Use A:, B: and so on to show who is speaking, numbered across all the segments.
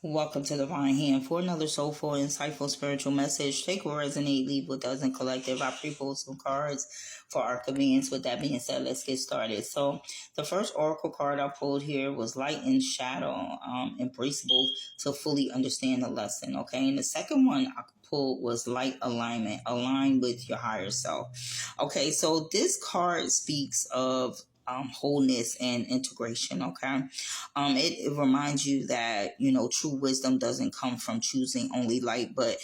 A: Welcome to Divine Hand for another soulful, insightful spiritual message. Take what resonate, leave what doesn't. Collective. I pre-pulled some cards for our convenience. With that being said, let's get started. So, the first oracle card I pulled here was Light and Shadow. Embrace both to fully understand the lesson. Okay, and the second one I pulled was Light Alignment. Align with your higher self. Okay, so this card speaks of wholeness and integration. Okay, it reminds you that true wisdom doesn't come from choosing only light, but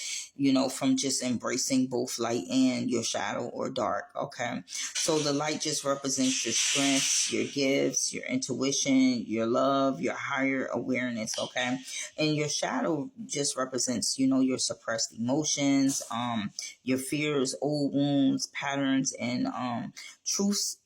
A: from just embracing both light and your shadow or dark. Okay, so the light just represents your strengths, your gifts, your intuition, your love, your higher awareness. Okay, and your shadow just represents your suppressed emotions, your fears, old wounds, patterns, and truth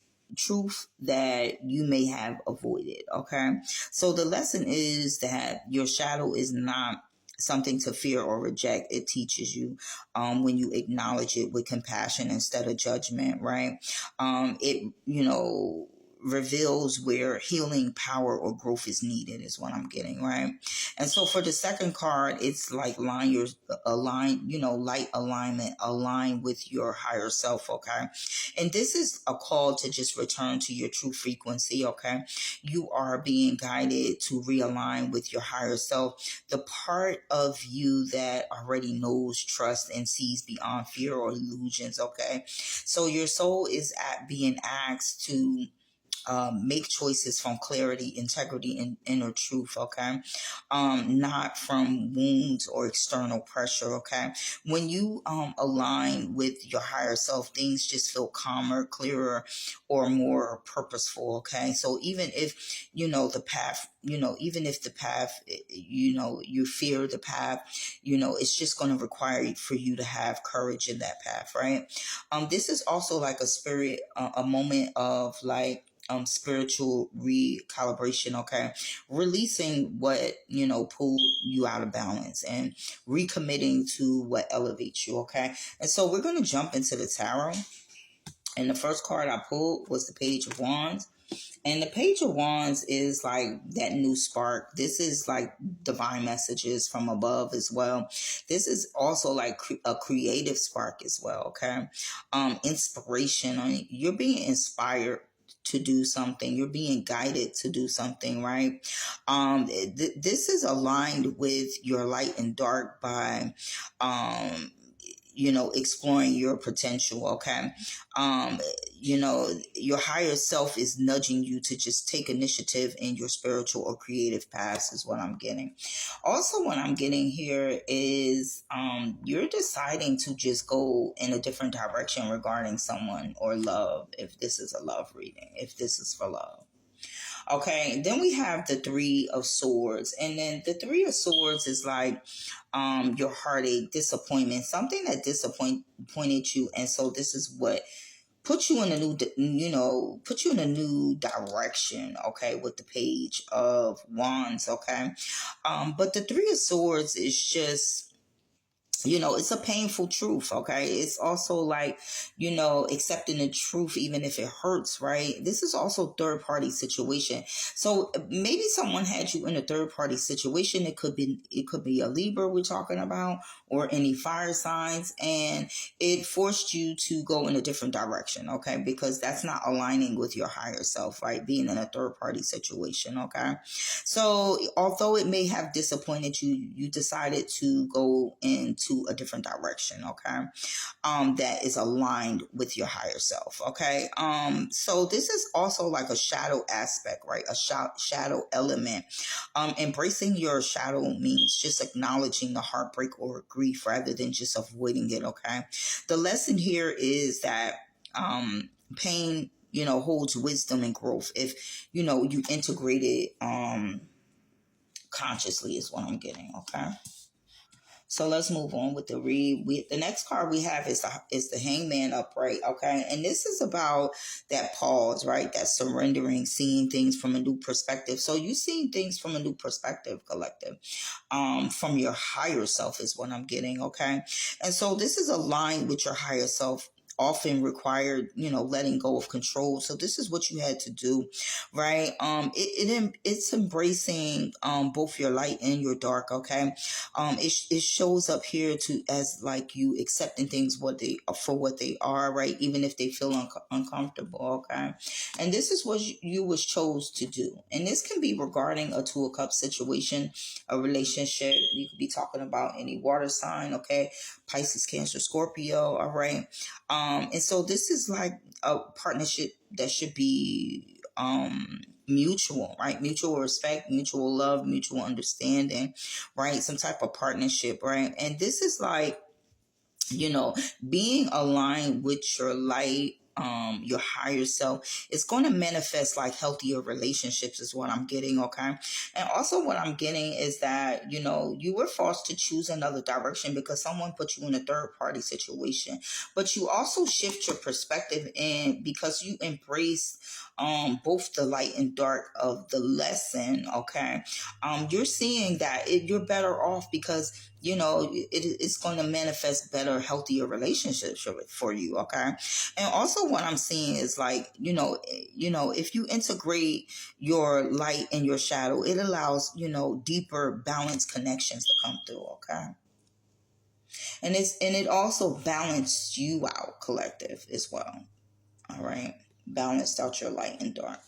A: that you may have avoided. Okay, so the lesson is that your shadow is not something to fear or reject. It teaches you when you acknowledge it with compassion instead of judgment, right? It reveals where healing, power, or growth is needed, is what I'm getting, right? And so for the second card, it's like light alignment, align with your higher self. Okay, and this is a call to just return to your true frequency. Okay, you are being guided to realign with your higher self, the part of you that already knows, trusts, and sees beyond fear or illusions. Okay, so your soul is being asked to make choices from clarity, integrity, and inner truth. Okay, not from wounds or external pressure. Okay, when you align with your higher self, things just feel calmer, clearer, or more purposeful. Okay, so even if the path, even if the path, you fear the path, it's just going to require for you to have courage in that path, right? This is also like a spirit, a moment of like spiritual recalibration. Okay, releasing what pulled you out of balance and recommitting to what elevates you. Okay, and so we're going to jump into the tarot, and the first card I pulled was the Page of Wands. And the Page of Wands is like that new spark. This is like divine messages from above as well. This is also like a creative spark as well. Okay, inspiration. You're being inspired to do something. You're being guided to do something, right? This is aligned with your light and dark by exploring your potential. Okay, um your higher self is nudging you to just take initiative in your spiritual or creative paths, is what I'm getting. Also, what I'm getting here is you're deciding to just go in a different direction regarding someone or love, if this is a love reading, if this is for love. Okay, then we have the Three of Swords. And then the Three of Swords is like your heartache, disappointment, something that disappointed you. And so this is what put you in a new, put you in a new direction. Okay, with the Page of Wands. Okay, but the Three of Swords is just, it's a painful truth. Okay, it's also like accepting the truth even if it hurts, right? This is also third party situation. So maybe someone had you in a third party situation. It could be a Libra we're talking about, or any fire signs, and it forced you to go in a different direction. Okay, because that's not aligning with your higher self, right? Being in a third party situation. Okay, so although it may have disappointed you, you decided to go into a different direction. Okay, that is aligned with your higher self. Okay, so this is also like a shadow aspect, right? A shadow element. Embracing your shadow means just acknowledging the heartbreak or grief rather than just avoiding it. Okay, the lesson here is that pain holds wisdom and growth if you integrate it consciously, is what I'm getting. Okay, so let's move on with the read. The next card we have is the Hangman upright. Okay, and this is about that pause, right? That surrendering, seeing things from a new perspective. So you seeing things from a new perspective, collective, from your higher self, is what I'm getting. Okay, and so this is aligned with your higher self. often required, letting go of control. So this is what you had to do, right? It's embracing both your light and your dark. Okay, it shows up here to as like you accepting things what they for what they are, right? Even if they feel uncomfortable. Okay, and this is what you was chose to do, and this can be regarding a Two of Cups situation, a relationship. You could be talking about any water sign. Okay, Pisces, Cancer, Scorpio. All right. And so this is like a partnership that should be mutual, right? Mutual respect, mutual love, mutual understanding, right? Some type of partnership, right? And this is like, being aligned with your light, your higher self, it's going to manifest like healthier relationships is what I'm getting. Okay, and also what I'm getting is that you were forced to choose another direction because someone put you in a third party situation, but you also shift your perspective, and because you embrace both the light and dark of the lesson. Okay, you're seeing that you're better off because it's going to manifest better, healthier relationships for you. Okay, and also what I'm seeing is like if you integrate your light and your shadow, it allows deeper, balanced connections to come through. Okay, and it also balanced you out, collective, as well. All right, balanced out your light and dark.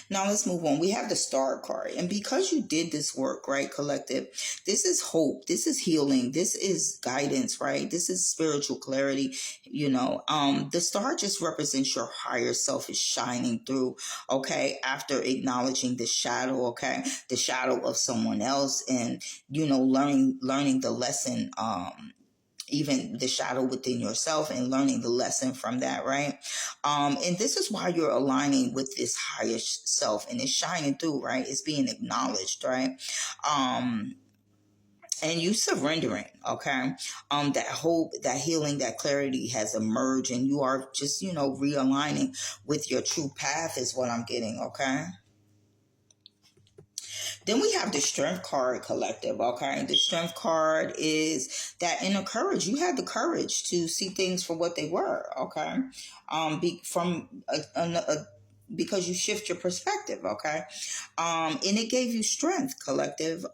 A: Now let's move on. We have the Star card. And because you did this work, right, collective, this is hope. This is healing. This is guidance, right? This is spiritual clarity. The star just represents your higher self is shining through, okay, after acknowledging the shadow, okay, the shadow of someone else, and, learning the lesson, even the shadow within yourself, and learning the lesson from that, right? And this is why you're aligning with this higher self, and it's shining through, right? It's being acknowledged, right? And you surrendering, okay? That hope, that healing, that clarity has emerged, and you are just, realigning with your true path is what I'm getting, okay? Then we have the Strength card, collective. Okay, the Strength card is that inner courage. You had the courage to see things for what they were. Okay, because you shift your perspective. Okay, and it gave you strength, collective.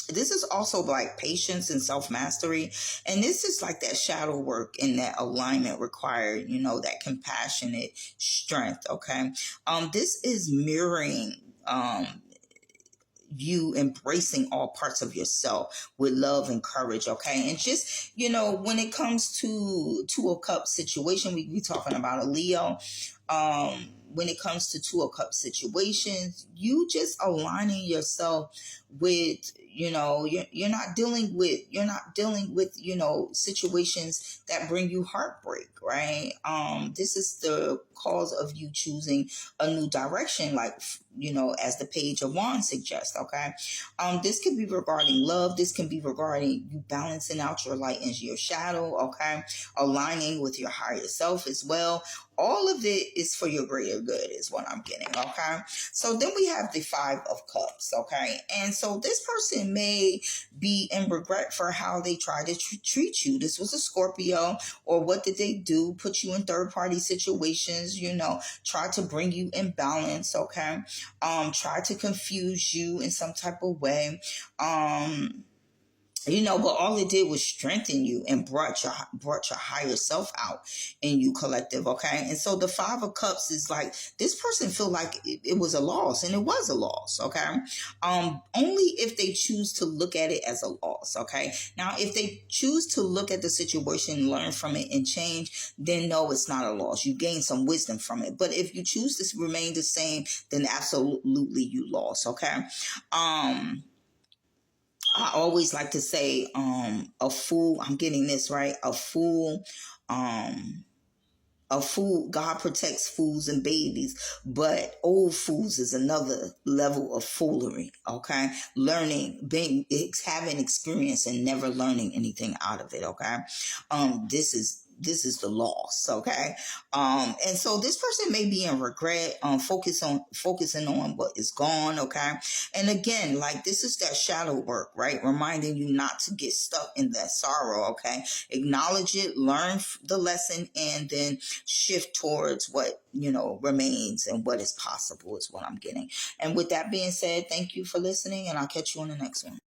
A: This is also like patience and self-mastery, and this is like that shadow work and that alignment required, that compassionate strength. Okay, this is mirroring you embracing all parts of yourself with love and courage. Okay, and just when it comes to Two of Cups situation, we talking about a Leo. When it comes to Two of Cups situations, you just aligning yourself with you're not dealing with situations that bring you heartbreak, right? This is the cause of you choosing a new direction, like as the Page of Wands suggests. Okay, this can be regarding love. This can be regarding you balancing out your light and your shadow. Okay, aligning with your higher self as well. All of it is for your greater good is what I'm getting. Okay, so then we have the Five of Cups. Okay, and so this person may be in regret for how they tried to treat you. This was a Scorpio, or what did they do? Put you in third party situations, try to bring you in balance. Okay, try to confuse you in some type of way. But all it did was strengthen you and brought your higher self out in you, collective. Okay, and so the Five of Cups is like this person feel like it was a loss, and it was a loss. Okay, only if they choose to look at it as a loss. Okay, now if they choose to look at the situation, learn from it, and change, then no, it's not a loss. You gain some wisdom from it. But if you choose to remain the same, then absolutely you lost. Okay. I always like to say, a fool, I'm getting this right, um, a fool, God protects fools and babies, but old fools is another level of foolery. Okay. Having experience and never learning anything out of it. Okay. This is this is the loss. Okay. And so this person may be in regret, focusing on what is gone. Okay. And again, like, this is that shadow work, right? Reminding you not to get stuck in that sorrow. Okay. Acknowledge it, learn the lesson, and then shift towards what, remains and what is possible is what I'm getting. And with that being said, thank you for listening, and I'll catch you on the next one.